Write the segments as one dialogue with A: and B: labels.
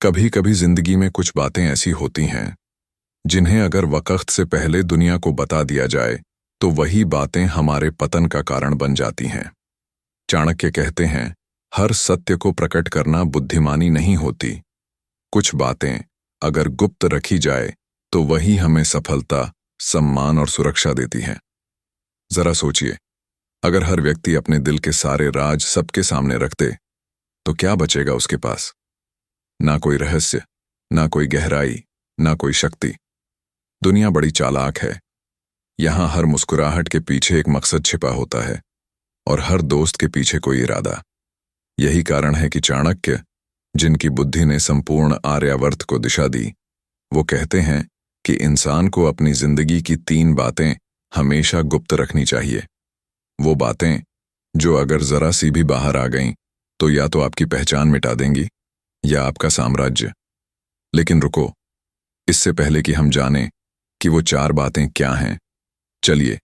A: कभी कभी जिंदगी में कुछ बातें ऐसी होती हैं जिन्हें अगर वक्त से पहले दुनिया को बता दिया जाए तो वही बातें हमारे पतन का कारण बन जाती हैं। चाणक्य कहते हैं, हर सत्य को प्रकट करना बुद्धिमानी नहीं होती। कुछ बातें अगर गुप्त रखी जाए तो वही हमें सफलता, सम्मान और सुरक्षा देती हैं। जरा सोचिए, अगर हर व्यक्ति अपने दिल के सारे राज सबके सामने रख दे तो क्या बचेगा उसके पास? ना कोई रहस्य, ना कोई गहराई, ना कोई शक्ति। दुनिया बड़ी चालाक है। यहां हर मुस्कुराहट के पीछे एक मकसद छिपा होता है और हर दोस्त के पीछे कोई इरादा। यही कारण है कि चाणक्य, जिनकी बुद्धि ने संपूर्ण आर्यावर्त को दिशा दी, वो कहते हैं कि इंसान को अपनी जिंदगी की 3 बातें हमेशा गुप्त रखनी चाहिए। वो बातें जो अगर जरा सी भी बाहर आ गईं तो या तो आपकी पहचान मिटा देंगी या आपका साम्राज्य। लेकिन रुको, इससे पहले कि हम जानें कि वो 4 बातें क्या हैं, चलिए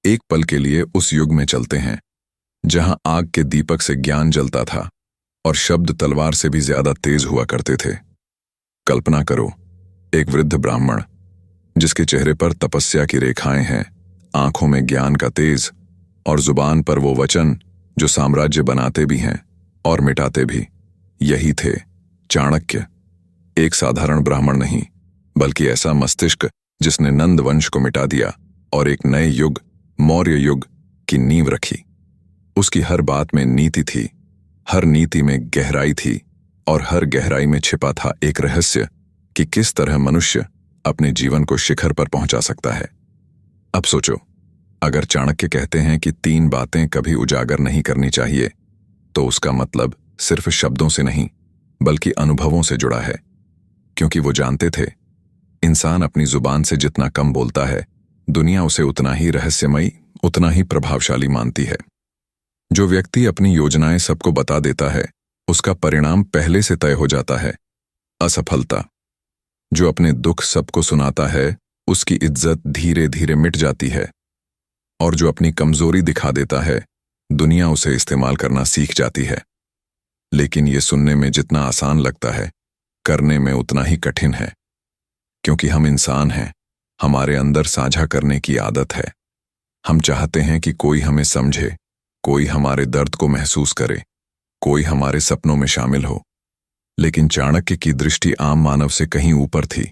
A: एक पल के लिए उस युग में चलते हैं जहां आग के दीपक से ज्ञान जलता था और शब्द तलवार से भी ज्यादा तेज हुआ करते थे। कल्पना करो, एक वृद्ध ब्राह्मण जिसके चेहरे पर तपस्या की रेखाएं हैं, आंखों में ज्ञान का तेज और जुबान पर वो वचन जो साम्राज्य बनाते भी हैं और मिटाते भी। यही थे चाणक्य। एक साधारण ब्राह्मण नहीं, बल्कि ऐसा मस्तिष्क जिसने नंद वंश को मिटा दिया और एक नए युग, मौर्य युग की नींव रखी। उसकी हर बात में नीति थी, हर नीति में गहराई थी और हर गहराई में छिपा था एक रहस्य कि किस तरह मनुष्य अपने जीवन को शिखर पर पहुंचा सकता है। अब सोचो, अगर चाणक्य कहते हैं कि 3 बातें कभी उजागर नहीं करनी चाहिए, तो उसका मतलब सिर्फ शब्दों से नहीं बल्कि अनुभवों से जुड़ा है। क्योंकि वो जानते थे, इंसान अपनी जुबान से जितना कम बोलता है, दुनिया उसे उतना ही रहस्यमयी, उतना ही प्रभावशाली मानती है। जो व्यक्ति अपनी योजनाएं सबको बता देता है, उसका परिणाम पहले से तय हो जाता है, असफलता। जो अपने दुख सबको सुनाता है, उसकी इज्जत धीरे धीरे मिट जाती है। और जो अपनी कमजोरी दिखा देता है, दुनिया उसे इस्तेमाल करना सीख जाती है। लेकिन ये सुनने में जितना आसान लगता है, करने में उतना ही कठिन है। क्योंकि हम इंसान हैं, हमारे अंदर साझा करने की आदत है। हम चाहते हैं कि कोई हमें समझे, कोई हमारे दर्द को महसूस करे, कोई हमारे सपनों में शामिल हो। लेकिन चाणक्य की दृष्टि आम मानव से कहीं ऊपर थी।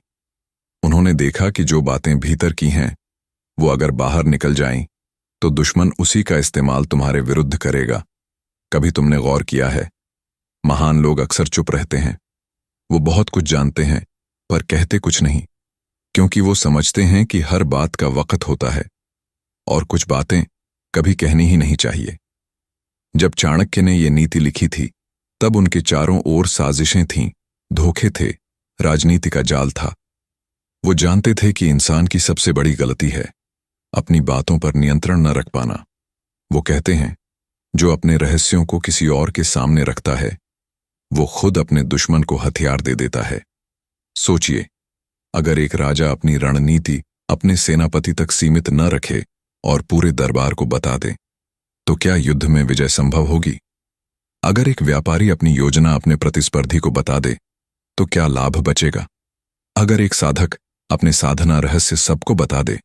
A: उन्होंने देखा कि जो बातें भीतर की हैं, वो अगर बाहर निकल जाएं, तो दुश्मन उसी का इस्तेमाल तुम्हारे विरुद्ध करेगा। कभी तुमने गौर किया है, महान लोग अक्सर चुप रहते हैं। वो बहुत कुछ जानते हैं पर कहते कुछ नहीं, क्योंकि वो समझते हैं कि हर बात का वक्त होता है और कुछ बातें कभी कहनी ही नहीं चाहिए। जब चाणक्य ने ये नीति लिखी थी, तब उनके चारों ओर साजिशें थीं, धोखे थे, राजनीति का जाल था। वो जानते थे कि इंसान की सबसे बड़ी गलती है अपनी बातों पर नियंत्रण न रख पाना। वो कहते हैं, जो अपने रहस्यों को किसी और के सामने रखता है, वो खुद अपने दुश्मन को हथियार दे देता है। सोचिए, अगर एक राजा अपनी रणनीति अपने सेनापति तक सीमित न रखे और पूरे दरबार को बता दे, तो क्या युद्ध में विजय संभव होगी? अगर एक व्यापारी अपनी योजना अपने प्रतिस्पर्धी को बता दे, तो क्या लाभ बचेगा? अगर एक साधक अपने साधना रहस्य सबको बता दे,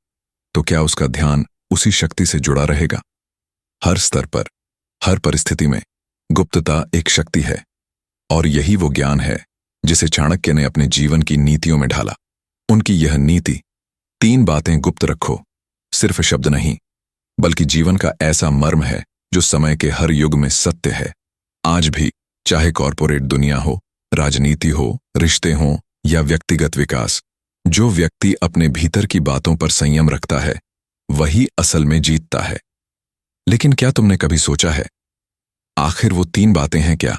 A: तो क्या उसका ध्यान उसी शक्ति से जुड़ा रहेगा? हर स्तर पर, हर परिस्थिति में गुप्तता एक शक्ति है और यही वो ज्ञान है जिसे चाणक्य ने अपने जीवन की नीतियों में ढाला। उनकी यह नीति, 3 बातें गुप्त रखो, सिर्फ शब्द नहीं बल्कि जीवन का ऐसा मर्म है जो समय के हर युग में सत्य है। आज भी, चाहे कॉरपोरेट दुनिया हो, राजनीति हो, रिश्ते हों या व्यक्तिगत विकास, जो व्यक्ति अपने भीतर की बातों पर संयम रखता है, वही असल में जीतता है। लेकिन क्या तुमने कभी सोचा है, आखिर वो 3 बातें हैं क्या?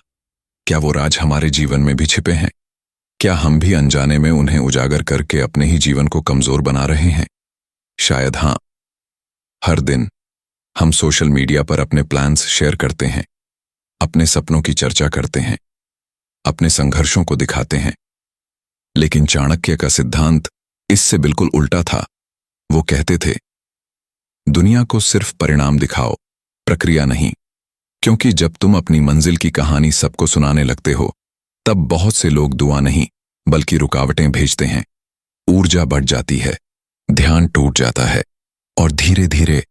A: क्या वो राज हमारे जीवन में भी छिपे हैं? क्या हम भी अनजाने में उन्हें उजागर करके अपने ही जीवन को कमजोर बना रहे हैं? शायद हां। हर दिन हम सोशल मीडिया पर अपने प्लान्स शेयर करते हैं, अपने सपनों की चर्चा करते हैं, अपने संघर्षों को दिखाते हैं। लेकिन चाणक्य का सिद्धांत इससे बिल्कुल उल्टा था। वो कहते थे, दुनिया को सिर्फ परिणाम दिखाओ, प्रक्रिया नहीं। क्योंकि जब तुम अपनी मंजिल की कहानी सबको सुनाने लगते हो, तब बहुत से लोग दुआ नहीं बल्कि रुकावटें भेजते हैं। ऊर्जा बढ़ जाती है, ध्यान टूट जाता है और धीरे धीरे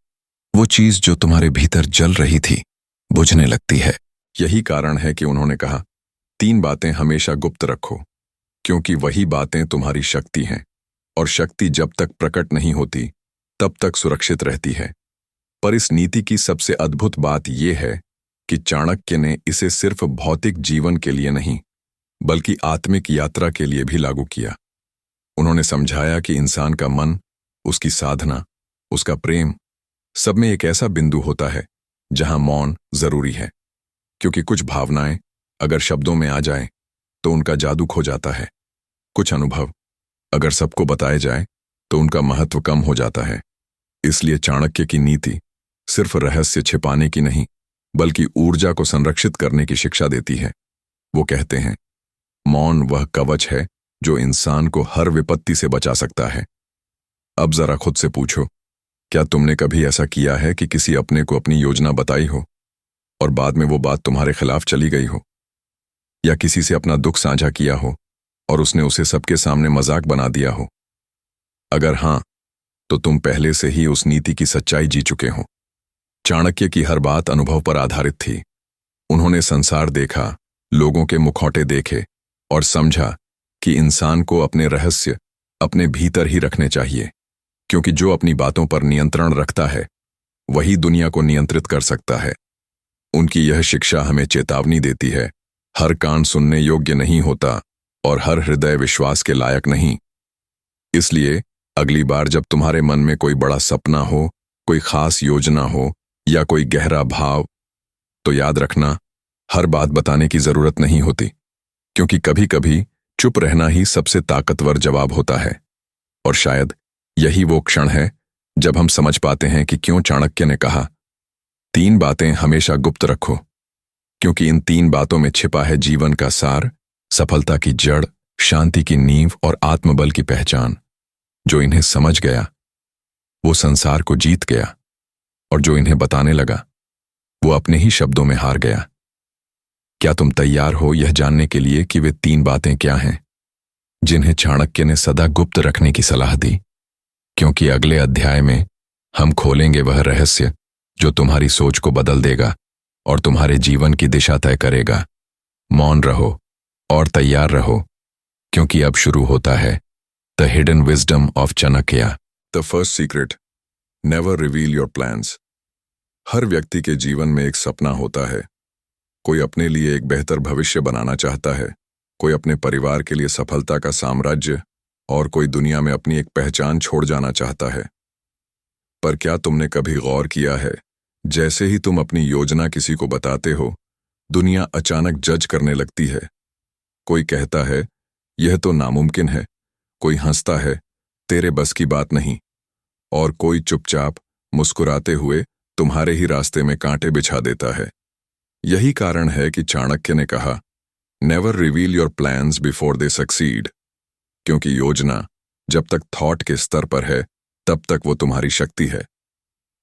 A: वो चीज जो तुम्हारे भीतर जल रही थी बुझने लगती है। यही कारण है कि उन्होंने कहा, 3 बातें हमेशा गुप्त रखो, क्योंकि वही बातें तुम्हारी शक्ति हैं और शक्ति जब तक प्रकट नहीं होती तब तक सुरक्षित रहती है। पर इस नीति की सबसे अद्भुत बात यह है कि चाणक्य ने इसे सिर्फ भौतिक जीवन के लिए नहीं बल्कि आत्मिक यात्रा के लिए भी लागू किया। उन्होंने समझाया कि इंसान का मन, उसकी साधना, उसका प्रेम, सब में एक ऐसा बिंदु होता है जहां मौन जरूरी है, क्योंकि कुछ भावनाएं अगर शब्दों में आ जाएं तो उनका जादू खो जाता है। कुछ अनुभव अगर सबको बताए जाए तो उनका महत्व कम हो जाता है। इसलिए चाणक्य की नीति सिर्फ रहस्य छिपाने की नहीं बल्कि ऊर्जा को संरक्षित करने की शिक्षा देती है। वो कहते हैं, मौन वह कवच है जो इंसान को हर विपत्ति से बचा सकता है। अब जरा खुद से पूछो, क्या तुमने कभी ऐसा किया है कि किसी अपने को अपनी योजना बताई हो और बाद में वो बात तुम्हारे खिलाफ चली गई हो? या किसी से अपना दुख साझा किया हो और उसने उसे सबके सामने मजाक बना दिया हो? अगर हां, तो तुम पहले से ही उस नीति की सच्चाई जी चुके हो। चाणक्य की हर बात अनुभव पर आधारित थी। उन्होंने संसार देखा, लोगों के मुखौटे देखे और समझा कि इंसान को अपने रहस्य अपने भीतर ही रखने चाहिए, क्योंकि जो अपनी बातों पर नियंत्रण रखता है वही दुनिया को नियंत्रित कर सकता है। उनकी यह शिक्षा हमें चेतावनी देती है, हर कान सुनने योग्य नहीं होता और हर हृदय विश्वास के लायक नहीं। इसलिए अगली बार जब तुम्हारे मन में कोई बड़ा सपना हो, कोई खास योजना हो या कोई गहरा भाव, तो याद रखना, हर बात बताने की जरूरत नहीं होती, क्योंकि कभी कभी चुप रहना ही सबसे ताकतवर जवाब होता है। और शायद यही वो क्षण है जब हम समझ पाते हैं कि क्यों चाणक्य ने कहा, 3 बातें हमेशा गुप्त रखो, क्योंकि इन 3 बातों में छिपा है जीवन का सार, सफलता की जड़, शांति की नींव और आत्मबल की पहचान। जो इन्हें समझ गया वो संसार को जीत गया, और जो इन्हें बताने लगा वो अपने ही शब्दों में हार गया। क्या तुम तैयार हो यह जानने के लिए कि वे 3 बातें क्या हैं जिन्हें चाणक्य ने सदा गुप्त रखने की सलाह दी? क्योंकि अगले अध्याय में हम खोलेंगे वह रहस्य जो तुम्हारी सोच को बदल देगा और तुम्हारे जीवन की दिशा तय करेगा। मौन रहो और तैयार रहो, क्योंकि अब शुरू होता है the hidden wisdom of Chanakya. The first secret, never reveal your plans. हर व्यक्ति के जीवन में एक सपना होता है। कोई अपने लिए एक बेहतर भविष्य बनाना चाहता है, कोई अपने परिवार के लिए सफलता का साम्राज्य, और कोई दुनिया में अपनी एक पहचान छोड़ जाना चाहता है। पर क्या तुमने कभी गौर किया है, जैसे ही तुम अपनी योजना किसी को बताते हो, दुनिया अचानक जज करने लगती है। कोई कहता है यह तो नामुमकिन है, कोई हंसता है तेरे बस की बात नहीं, और कोई चुपचाप मुस्कुराते हुए तुम्हारे ही रास्ते में कांटे बिछा देता है। यही कारण है कि चाणक्य ने कहा, never reveal your plans before they succeed, क्योंकि योजना जब तक थॉट के स्तर पर है तब तक वो तुम्हारी शक्ति है,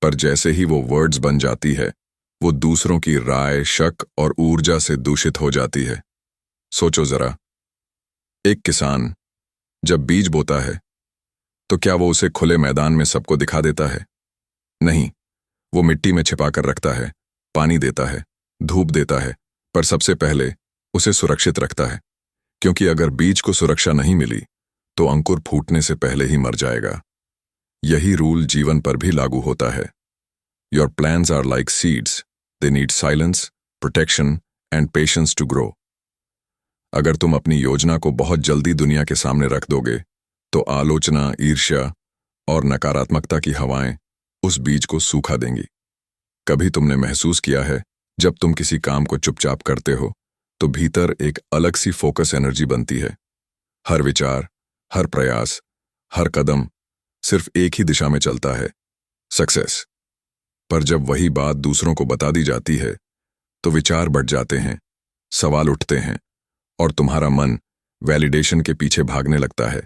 A: पर जैसे ही वो वर्ड्स बन जाती है वो दूसरों की राय, शक और ऊर्जा से दूषित हो जाती है। सोचो जरा, एक किसान जब बीज बोता है तो क्या वो उसे खुले मैदान में सबको दिखा देता है? नहीं, वो मिट्टी में छिपाकर रखता है, पानी देता है, धूप देता है, पर सबसे पहले उसे सुरक्षित रखता है, क्योंकि अगर बीज को सुरक्षा नहीं मिली तो अंकुर फूटने से पहले ही मर जाएगा। यही रूल जीवन पर भी लागू होता है। Your plans are like seeds, they need silence, protection and patience to grow. अगर तुम अपनी योजना को बहुत जल्दी दुनिया के सामने रख दोगे तो आलोचना, ईर्ष्या और नकारात्मकता की हवाएं उस बीज को सूखा देंगी। कभी तुमने महसूस किया है, जब तुम किसी काम को चुपचाप करते हो तो भीतर एक अलग सी फोकस एनर्जी बनती है। हर विचार, हर प्रयास, हर कदम सिर्फ एक ही दिशा में चलता है, सक्सेस। पर जब वही बात दूसरों को बता दी जाती है तो विचार बढ़ जाते हैं, सवाल उठते हैं और तुम्हारा मन वैलिडेशन के पीछे भागने लगता है।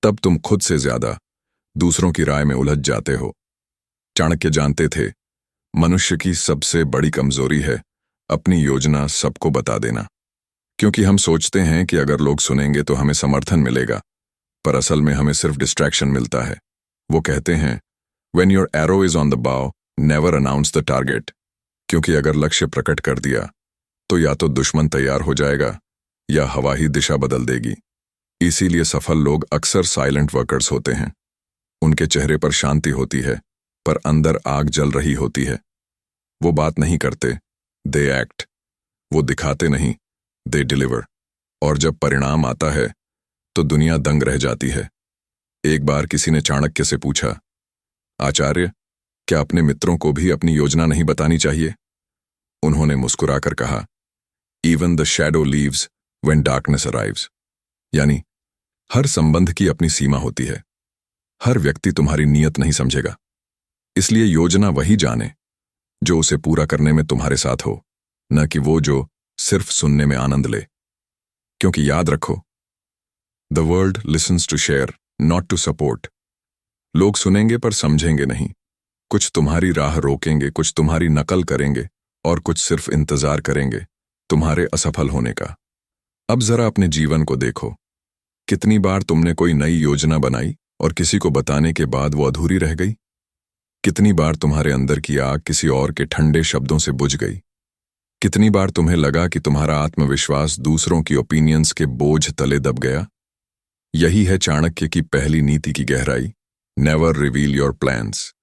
A: तब तुम खुद से ज्यादा दूसरों की राय में उलझ जाते हो। चाणक्य जानते थे, मनुष्य की सबसे बड़ी कमजोरी है अपनी योजना सबको बता देना, क्योंकि हम सोचते हैं कि अगर लोग सुनेंगे तो हमें समर्थन मिलेगा, पर असल में हमें सिर्फ डिस्ट्रैक्शन मिलता है। वो कहते हैं, When your arrow is on the bow, never announce the target। क्योंकि अगर लक्ष्य प्रकट कर दिया तो या तो दुश्मन तैयार हो जाएगा या हवा ही दिशा बदल देगी। इसीलिए सफल लोग अक्सर साइलेंट वर्कर्स होते हैं। उनके चेहरे पर शांति होती है, पर अंदर आग जल रही होती है। वो बात नहीं करते, दे एक्ट। वो दिखाते नहीं, दे डिलीवर। और जब परिणाम आता है तो दुनिया दंग रह जाती है। एक बार किसी ने चाणक्य से पूछा, आचार्य, क्या अपने मित्रों को भी अपनी योजना नहीं बतानी चाहिए? उन्होंने मुस्कुराकर कहा, Even the shadow leaves when darkness arrives। यानी हर संबंध की अपनी सीमा होती है। हर व्यक्ति तुम्हारी नीयत नहीं समझेगा। इसलिए योजना वही जाने जो उसे पूरा करने में तुम्हारे साथ हो, न कि वो जो सिर्फ सुनने में आनंद ले। क्योंकि याद रखो, the world listens to share, not to support. लोग सुनेंगे पर समझेंगे नहीं। कुछ तुम्हारी राह रोकेंगे, कुछ तुम्हारी नकल करेंगे और कुछ सिर्फ इंतजार करेंगे तुम्हारे असफल होने का। अब जरा अपने जीवन को देखो। कितनी बार तुमने कोई नई योजना बनाई और किसी को बताने के बाद वो अधूरी रह गई? कितनी बार तुम्हारे अंदर की आग किसी और के ठंडे शब्दों से बुझ गई? कितनी बार तुम्हें लगा कि तुम्हारा आत्मविश्वास दूसरों की ओपिनियंस के बोझ तले दब गया? यही है चाणक्य की पहली नीति की गहराई, नेवर रिवील योर प्लान्स।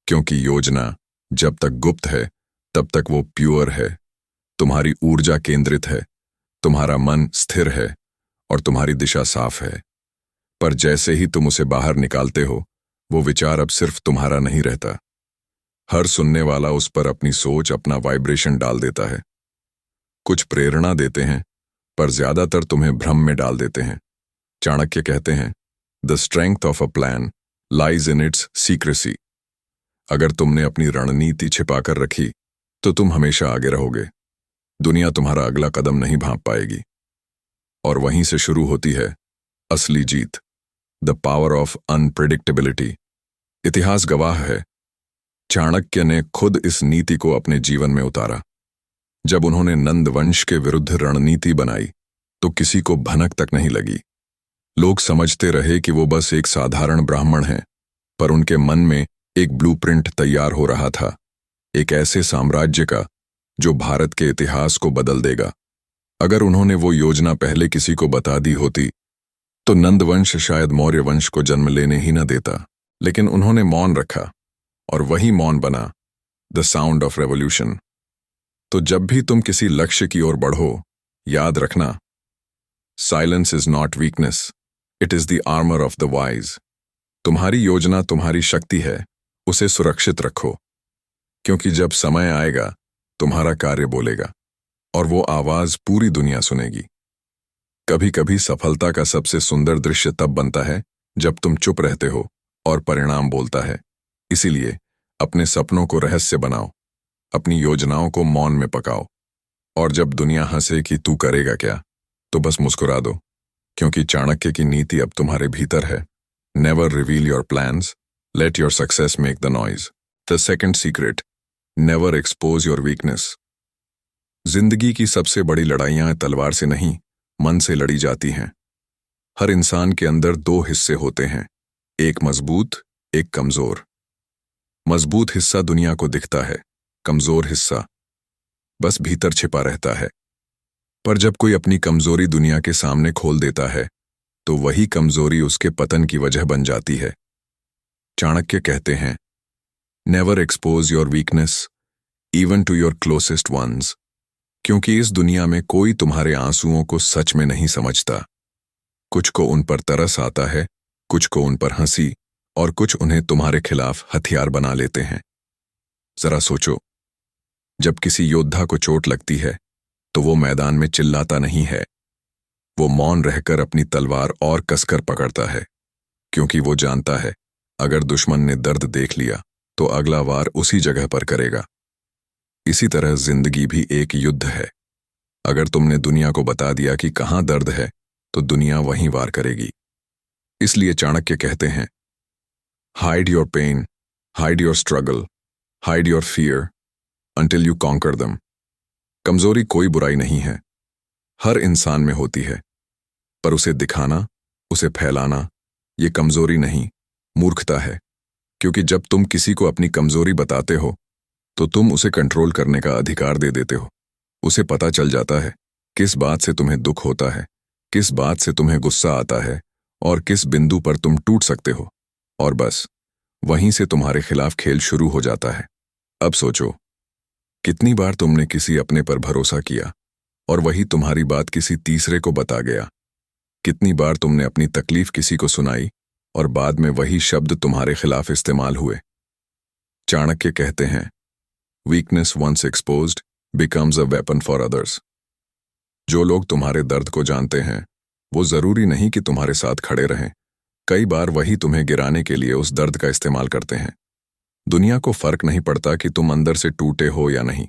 A: क्योंकि योजना जब तक गुप्त है तब तक वो प्योर है। तुम्हारी ऊर्जा केंद्रित है, तुम्हारा मन स्थिर है और तुम्हारी दिशा साफ है। पर जैसे ही तुम उसे बाहर निकालते हो, वो विचार अब सिर्फ तुम्हारा नहीं रहता। हर सुनने वाला उस पर अपनी सोच, अपना वाइब्रेशन डाल देता है। कुछ प्रेरणा देते हैं, पर ज्यादातर तुम्हें भ्रम में डाल देते हैं। चाणक्य कहते हैं, the strength of a plan lies in its secrecy. अगर तुमने अपनी रणनीति छिपाकर रखी तो तुम हमेशा आगे रहोगे। दुनिया तुम्हारा अगला कदम नहीं भांप पाएगी। और वहीं से शुरू होती है असली जीत, द पावर ऑफ अनप्रिडिक्टेबिलिटी। इतिहास गवाह है, चाणक्य ने खुद इस नीति को अपने जीवन में उतारा। जब उन्होंने नंद वंश के विरुद्ध रणनीति बनाई तो किसी को भनक तक नहीं लगी। लोग समझते रहे कि वो बस एक साधारण ब्राह्मण हैं, पर उनके मन में एक ब्लूप्रिंट तैयार हो रहा था, एक ऐसे साम्राज्य का जो भारत के इतिहास को बदल देगा। अगर उन्होंने वो योजना पहले किसी को बता दी होती तो नंदवंश शायद मौर्य वंश को जन्म लेने ही न देता। लेकिन उन्होंने मौन रखा और वही मौन बना द साउंड ऑफ रेवोल्यूशन। तो जब भी तुम किसी लक्ष्य की ओर बढ़ो, याद रखना, silence is not weakness, it is the armour of the wise. तुम्हारी योजना तुम्हारी शक्ति है, उसे सुरक्षित रखो। क्योंकि जब समय आएगा तुम्हारा कार्य बोलेगा और वो आवाज पूरी दुनिया सुनेगी। कभी कभी सफलता का सबसे सुंदर दृश्य तब बनता है जब तुम चुप रहते हो और परिणाम बोलता है। इसीलिए अपने सपनों को रहस्य बनाओ, अपनी योजनाओं को मौन में पकाओ, और जब दुनिया हंसे कि तू करेगा क्या, तो बस मुस्कुरा दो। क्योंकि चाणक्य की नीति अब तुम्हारे भीतर है, never reveal your plans, let your success make the noise. The second secret, never expose your weakness. जिंदगी की सबसे बड़ी लड़ाइयां तलवार से नहीं, मन से लड़ी जाती हैं। हर इंसान के अंदर दो हिस्से होते हैं, एक मजबूत, एक कमजोर। मजबूत हिस्सा दुनिया को दिखता है, कमजोर हिस्सा बस भीतर छिपा रहता है। पर जब कोई अपनी कमजोरी दुनिया के सामने खोल देता है तो वही कमजोरी उसके पतन की वजह बन जाती है। चाणक्य कहते हैं, never expose your weakness even to your closest ones. क्योंकि इस दुनिया में कोई तुम्हारे आंसुओं को सच में नहीं समझता। कुछ को उन पर तरस आता है, कुछ को उन पर हंसी, और कुछ उन्हें तुम्हारे खिलाफ हथियार बना लेते हैं। जरा सोचो, जब किसी योद्धा को चोट लगती है तो वो मैदान में चिल्लाता नहीं है, वो मौन रहकर अपनी तलवार और कसकर पकड़ता है। क्योंकि वो जानता है, अगर दुश्मन ने दर्द देख लिया तो अगला वार उसी जगह पर करेगा। इसी तरह जिंदगी भी एक युद्ध है। अगर तुमने दुनिया को बता दिया कि कहां दर्द है तो दुनिया वहीं वार करेगी। इसलिए चाणक्य कहते हैं, hide your pain, hide your struggle, hide your fear until you conquer them। कमजोरी कोई बुराई नहीं है, हर इंसान में होती है, पर उसे दिखाना, उसे फैलाना, ये कमजोरी नहीं, मूर्खता है। क्योंकि जब तुम किसी को अपनी कमजोरी बताते हो, तो तुम उसे कंट्रोल करने का अधिकार दे देते हो। उसे पता चल जाता है किस बात से तुम्हें दुख होता है, किस बात से तुम्हें गुस्सा आता है और किस बिंदु पर तुम टूट सकते हो। और बस वहीं से तुम्हारे खिलाफ खेल शुरू हो जाता है। अब सोचो, कितनी बार तुमने किसी अपने पर भरोसा किया और वही तुम्हारी बात किसी तीसरे को बता गया। कितनी बार तुमने अपनी तकलीफ किसी को सुनाई और बाद में वही शब्द तुम्हारे खिलाफ इस्तेमाल हुए। चाणक्य कहते हैं, weakness once exposed becomes a weapon for others. जो लोग तुम्हारे दर्द को जानते हैं, वो जरूरी नहीं कि तुम्हारे साथ खड़े रहें। कई बार वही तुम्हें गिराने के लिए उस दर्द का इस्तेमाल करते हैं। दुनिया को फर्क नहीं पड़ता कि तुम अंदर से टूटे हो या नहीं।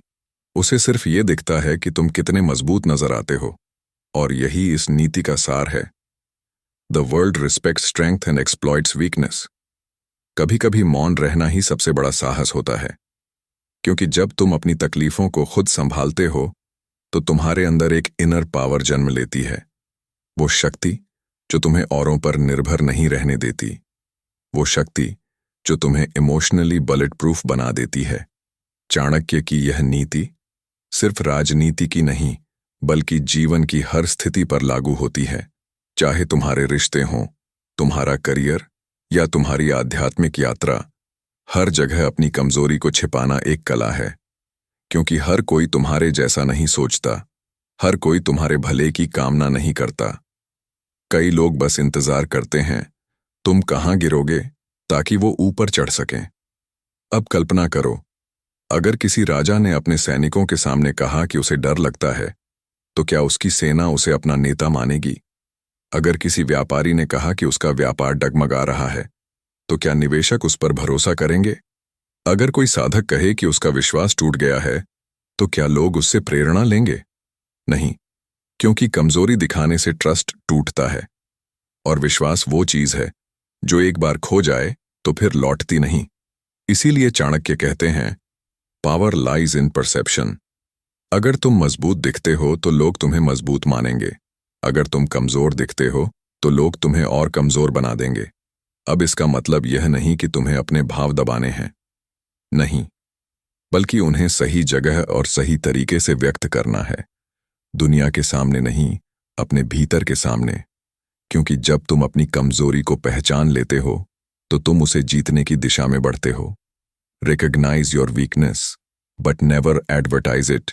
A: उसे सिर्फ ये दिखता है कि तुम कितने मजबूत नजर आते हो। और यही इस नीति का सार है। The world respects strength and exploits weakness. कभी कभी मौन रहना ही सबसे बड़ा साहस होता है। क्योंकि जब तुम अपनी तकलीफों को खुद संभालते हो, तो तुम्हारे अंदर एक इनर पावर जन्म लेती है। वो शक्ति जो तुम्हें औरों पर निर्भर नहीं रहने देती। वो शक्ति जो तुम्हें इमोशनली बुलेट प्रूफ बना देती है। चाणक्य की यह नीति सिर्फ राजनीति की नहीं, बल्कि जीवन की हर स्थिति पर लागू होती है। चाहे तुम्हारे रिश्ते हों, तुम्हारा करियर या तुम्हारी आध्यात्मिक यात्रा, हर जगह अपनी कमजोरी को छिपाना एक कला है। क्योंकि हर कोई तुम्हारे जैसा नहीं सोचता, हर कोई तुम्हारे भले की कामना नहीं करता। कई लोग बस इंतजार करते हैं तुम कहाँ गिरोगे ताकि वो ऊपर चढ़ सकें। अब कल्पना करो, अगर किसी राजा ने अपने सैनिकों के सामने कहा कि उसे डर लगता है, तो क्या उसकी सेना उसे अपना नेता मानेगी? अगर किसी व्यापारी ने कहा कि उसका व्यापार डगमगा रहा है, तो क्या निवेशक उस पर भरोसा करेंगे? अगर कोई साधक कहे कि उसका विश्वास टूट गया है, तो क्या लोग उससे प्रेरणा लेंगे? नहीं, क्योंकि कमजोरी दिखाने से ट्रस्ट टूटता है। और विश्वास वो चीज है जो एक बार खो जाए तो फिर लौटती नहीं। इसीलिए चाणक्य कहते हैं, पावर लाइज इन परसेप्शन। अगर तुम मजबूत दिखते हो तो लोग तुम्हें मजबूत मानेंगे। अगर तुम कमजोर दिखते हो तो लोग तुम्हें और कमजोर बना देंगे। अब इसका मतलब यह नहीं कि तुम्हें अपने भाव दबाने हैं, नहीं, बल्कि उन्हें सही जगह और सही तरीके से व्यक्त करना है। दुनिया के सामने नहीं, अपने भीतर के सामने। क्योंकि जब तुम अपनी कमजोरी को पहचान लेते हो, तो तुम उसे जीतने की दिशा में बढ़ते हो। Recognise your weakness but never advertise it.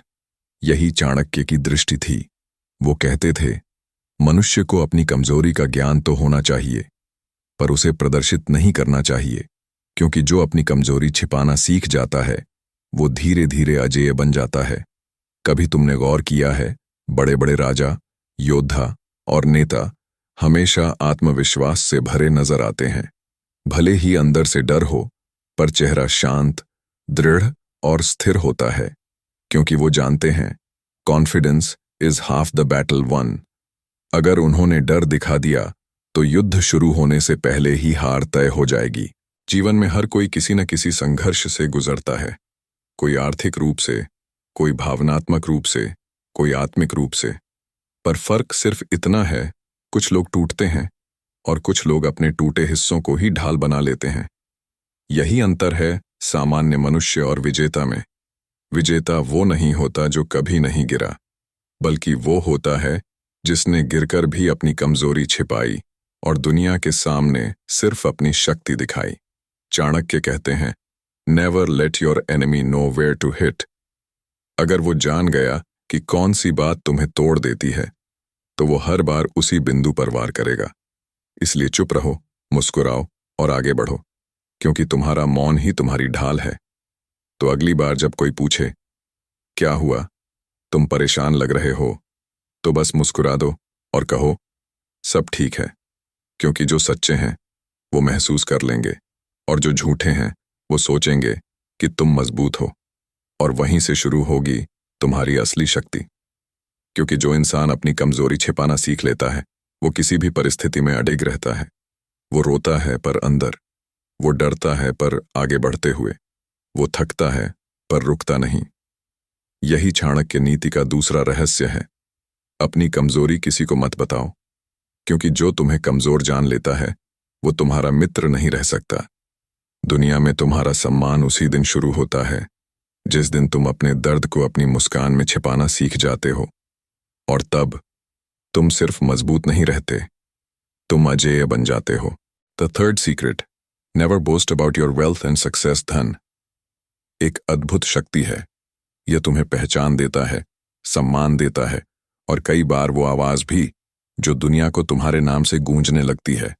A: यही चाणक्य की दृष्टि थी। वो कहते थे, मनुष्य को अपनी कमजोरी का ज्ञान तो होना चाहिए, पर उसे प्रदर्शित नहीं करना चाहिए। क्योंकि जो अपनी कमजोरी छिपाना सीख जाता है, वो धीरे धीरे अजेय बन जाता है। कभी तुमने गौर किया है, बड़े बड़े राजा, योद्धा और नेता हमेशा आत्मविश्वास से भरे नजर आते हैं। भले ही अंदर से डर हो, पर चेहरा शांत, दृढ़ और स्थिर होता है। क्योंकि वो जानते हैं, confidence is half the battle one. अगर उन्होंने डर दिखा दिया, तो युद्ध शुरू होने से पहले ही हार तय हो जाएगी। जीवन में हर कोई किसी न किसी संघर्ष से गुजरता है। कोई आर्थिक रूप से, कोई भावनात्मक रूप से, कोई आत्मिक रूप से। पर फर्क सिर्फ इतना है, कुछ लोग टूटते हैं और कुछ लोग अपने टूटे हिस्सों को ही ढाल बना लेते हैं। यही अंतर है सामान्य मनुष्य और विजेता में। विजेता वो नहीं होता जो कभी नहीं गिरा, बल्कि वो होता है जिसने गिरकर भी अपनी कमजोरी छिपाई और दुनिया के सामने सिर्फ अपनी शक्ति दिखाई। चाणक्य कहते हैं, never let your enemy know where to hit. अगर वो जान गया कि कौन सी बात तुम्हें तोड़ देती है, तो वो हर बार उसी बिंदु पर वार करेगा। इसलिए चुप रहो, मुस्कुराओ और आगे बढ़ो। क्योंकि तुम्हारा मौन ही तुम्हारी ढाल है। तो अगली बार जब कोई पूछे, क्या हुआ, तुम परेशान लग रहे हो, तो बस मुस्कुरा दो और कहो, सब ठीक है। क्योंकि जो सच्चे हैं वो महसूस कर लेंगे, और जो झूठे हैं वो सोचेंगे कि तुम मजबूत हो। और वहीं से शुरू होगी तुम्हारी असली शक्ति। क्योंकि जो इंसान अपनी कमजोरी छिपाना सीख लेता है, वो किसी भी परिस्थिति में अडिग रहता है। वो रोता है पर अंदर, वो डरता है पर आगे बढ़ते हुए, वो थकता है पर रुकता नहीं। यही चाणक्य नीति का दूसरा रहस्य है। अपनी कमजोरी किसी को मत बताओ, क्योंकि जो तुम्हें कमजोर जान लेता है वो तुम्हारा मित्र नहीं रह सकता। दुनिया में तुम्हारा सम्मान उसी दिन शुरू होता है जिस दिन तुम अपने दर्द को अपनी मुस्कान में छिपाना सीख जाते हो, और तब तुम सिर्फ मजबूत नहीं रहते, तुम अजेय बन जाते हो। The third secret, never boast about your wealth and success. धन एक अद्भुत शक्ति है। यह तुम्हें पहचान देता है, सम्मान देता है, और कई बार वो आवाज भी जो दुनिया को तुम्हारे नाम से गूंजने लगती है।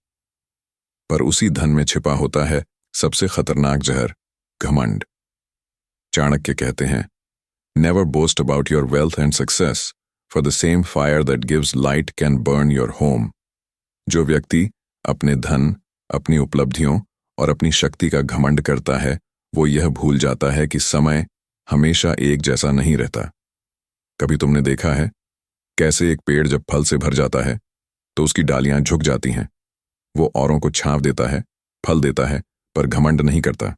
A: पर उसी धन में छिपा होता है सबसे खतरनाक जहर, घमंड। चाणक्य कहते हैं, never boast about your wealth and success, for the same fire that gives light can burn your home. जो व्यक्ति अपने धन, अपनी उपलब्धियों और अपनी शक्ति का घमंड करता है, वो यह भूल जाता है कि समय हमेशा एक जैसा नहीं रहता। कभी तुमने देखा है कैसे एक पेड़ जब फल से भर जाता है तो उसकी डालियां झुक जाती हैं। वो औरों को छांव देता है, फल देता है, पर घमंड नहीं करता।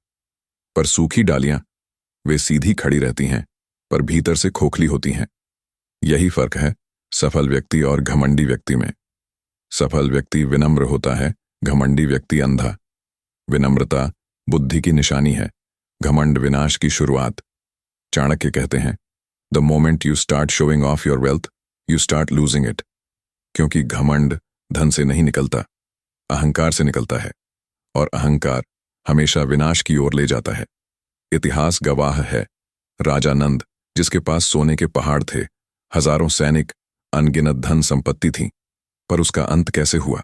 A: पर सूखी डालियां, वे सीधी खड़ी रहती हैं पर भीतर से खोखली होती हैं। यही फर्क है सफल व्यक्ति और घमंडी व्यक्ति में। सफल व्यक्ति विनम्र होता है, घमंडी व्यक्ति अंधा। विनम्रता बुद्धि की निशानी है, घमंड विनाश की शुरुआत। चाणक्य कहते हैं, the moment you start showing off your wealth you start losing it. क्योंकि घमंड धन से नहीं निकलता, अहंकार से निकलता है, और अहंकार हमेशा विनाश की ओर ले जाता है। इतिहास गवाह है, राजा नंद, जिसके पास सोने के पहाड़ थे, हजारों सैनिक, अनगिनत धन संपत्ति थी, पर उसका अंत कैसे हुआ?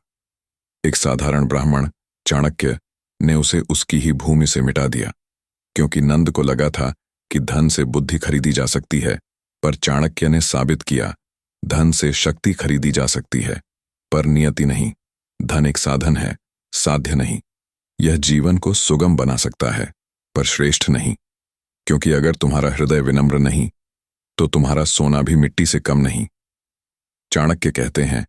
A: एक साधारण ब्राह्मण चाणक्य ने उसे उसकी ही भूमि से मिटा दिया। क्योंकि नंद को लगा था कि धन से बुद्धि खरीदी जा सकती है, पर चाणक्य ने साबित किया धन से शक्ति खरीदी जा सकती है, पर नियति नहीं। धन एक साधन है, साध्य नहीं। यह जीवन को सुगम बना सकता है, पर श्रेष्ठ नहीं। क्योंकि अगर तुम्हारा हृदय विनम्र नहीं तो तुम्हारा सोना भी मिट्टी से कम नहीं। चाणक्य कहते हैं,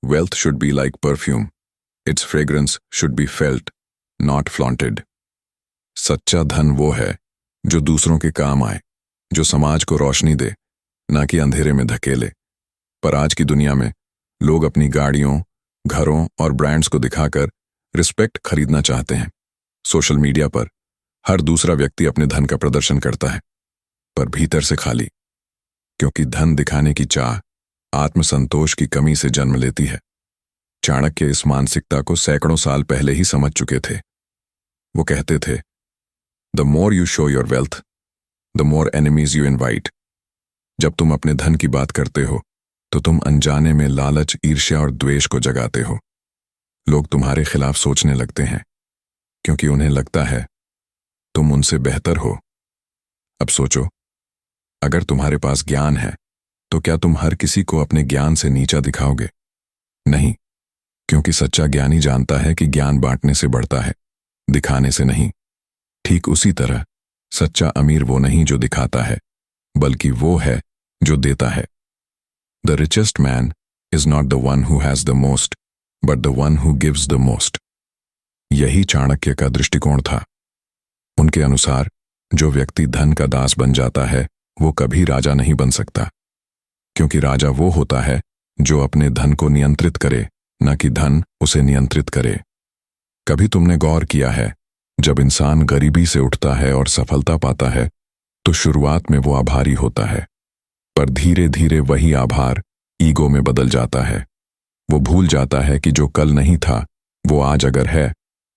A: wealth should be like perfume, it's fragrance should be felt, not flaunted. सच्चा धन वो है जो दूसरों के काम आए, जो समाज को रोशनी दे, ना कि अंधेरे में धकेले। पर आज की दुनिया में लोग अपनी गाड़ियों, घरों और ब्रांड्स को दिखाकर रिस्पेक्ट खरीदना चाहते हैं। सोशल मीडिया पर हर दूसरा व्यक्ति अपने धन का प्रदर्शन करता है, पर भीतर से खाली। क्योंकि धन दिखाने की चाह आत्मसंतोष की कमी से जन्म लेती है। चाणक्य इस मानसिकता को सैकड़ों साल पहले ही समझ चुके थे। वो कहते थे, the more you show your wealth the more enemies you invite. जब तुम अपने धन की बात करते हो तो तुम अनजाने में लालच, ईर्ष्या और द्वेष को जगाते हो। लोग तुम्हारे खिलाफ सोचने लगते हैं क्योंकि उन्हें लगता है तुम उनसे बेहतर हो। अब सोचो, अगर तुम्हारे पास ज्ञान है तो क्या तुम हर किसी को अपने ज्ञान से नीचा दिखाओगे? नहीं, क्योंकि सच्चा ज्ञानी जानता है कि ज्ञान बांटने से बढ़ता है, दिखाने से नहीं। ठीक उसी तरह सच्चा अमीर वो नहीं जो दिखाता है, बल्कि वो है जो देता है। The richest man is not the one who has the most, but the one who gives the most. यही चाणक्य का दृष्टिकोण था। उनके अनुसार जो व्यक्ति धन का दास बन जाता है वो कभी राजा नहीं बन सकता। क्योंकि राजा वो होता है जो अपने धन को नियंत्रित करे, न कि धन उसे नियंत्रित करे। कभी तुमने गौर किया है, जब इंसान गरीबी से उठता है और सफलता पाता है तो शुरुआत में वो आभारी होता है, पर धीरे धीरे वही आभार ईगो में बदल जाता है। वो भूल जाता है कि जो कल नहीं था वो आज अगर है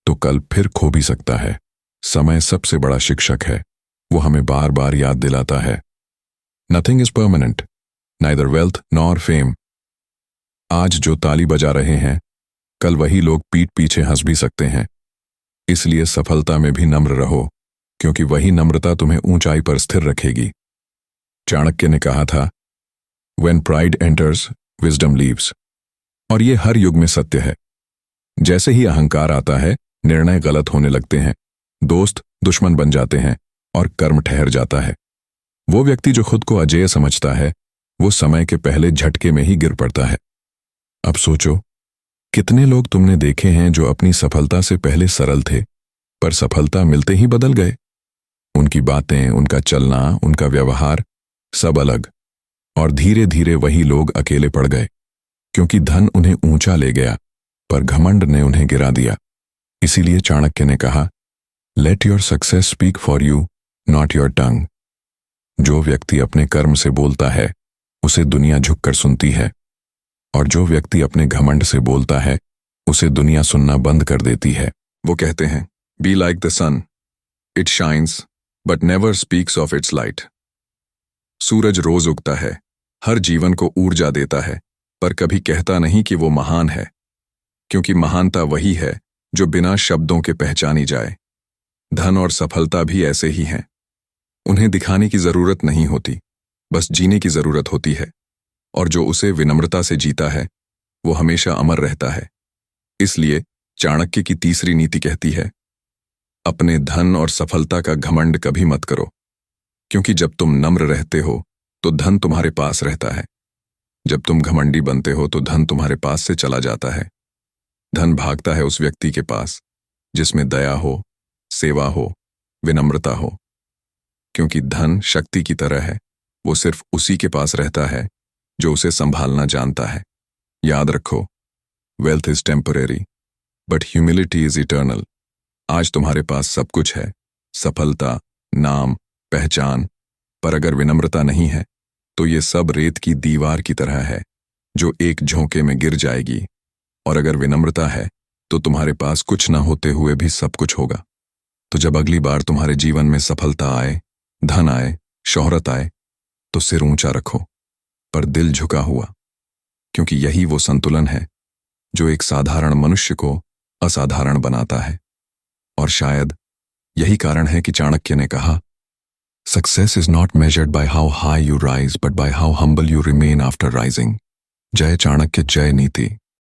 A: तो कल फिर खो भी सकता है। समय सबसे बड़ा शिक्षक है, वो हमें बार बार याद दिलाता है, nothing is permanent, neither wealth nor fame. आज जो ताली बजा रहे हैं, कल वही लोग पीठ पीछे हंस भी सकते हैं। इसलिए सफलता में भी नम्र रहो, क्योंकि वही नम्रता तुम्हें ऊंचाई पर स्थिर रखेगी। चाणक्य ने कहा था, When pride enters, wisdom leaves। और ये हर युग में सत्य है। जैसे ही अहंकार आता है, निर्णय गलत होने लगते हैं, दोस्त दुश्मन बन जाते हैं और कर्म ठहर जाता है। वो व्यक्ति जो खुद को अजेय समझता है, वो समय के पहले झटके में ही गिर पड़ता है। अब सोचो, कितने लोग तुमने देखे हैं जो अपनी सफलता से पहले सरल थे, पर सफलता मिलते ही बदल गए। उनकी बातें, उनका चलना, उनका व्यवहार सब अलग। और धीरे धीरे वही लोग अकेले पड़ गए, क्योंकि धन उन्हें ऊंचा ले गया पर घमंड ने उन्हें गिरा दिया। इसीलिए चाणक्य ने कहा, let your success speak for you, not your tongue. जो व्यक्ति अपने कर्म से बोलता है उसे दुनिया झुककर सुनती है, और जो व्यक्ति अपने घमंड से बोलता है उसे दुनिया सुनना बंद कर देती है। वो कहते हैं, be like the sun, it shines but never speaks of its light. सूरज रोज उगता है, हर जीवन को ऊर्जा देता है, पर कभी कहता नहीं कि वो महान है, क्योंकि महानता वही है जो बिना शब्दों के पहचानी जाए। धन और सफलता भी ऐसे ही हैं। उन्हें दिखाने की जरूरत नहीं होती, बस जीने की जरूरत होती है, और जो उसे विनम्रता से जीता है वो हमेशा अमर रहता है। इसलिए चाणक्य की तीसरी नीति कहती है, अपने धन और सफलता का घमंड कभी मत करो, क्योंकि जब तुम नम्र रहते हो तो धन तुम्हारे पास रहता है। जब तुम घमंडी बनते हो तो धन तुम्हारे पास से चला जाता है। धन भागता है उस व्यक्ति के पास जिसमें दया हो, सेवा हो, विनम्रता हो, क्योंकि धन शक्ति की तरह है, वो सिर्फ उसी के पास रहता है जो उसे संभालना जानता है। याद रखो, wealth is temporary but humility is eternal. आज तुम्हारे पास सब कुछ है, सफलता, नाम, पहचान, पर अगर विनम्रता नहीं है तो ये सब रेत की दीवार की तरह है जो एक झोंके में गिर जाएगी, और अगर विनम्रता है तो तुम्हारे पास कुछ ना होते हुए भी सब कुछ होगा। तो जब अगली बार तुम्हारे जीवन में सफलता आए, धन आए, शोहरत आए, तो सिर ऊंचा रखो पर दिल झुका हुआ, क्योंकि यही वो संतुलन है जो एक साधारण मनुष्य को असाधारण बनाता है। और शायद यही कारण है कि चाणक्य ने कहा, success is not measured by how high you rise but by how humble you remain after rising. जय चाणक्य, जय नीति।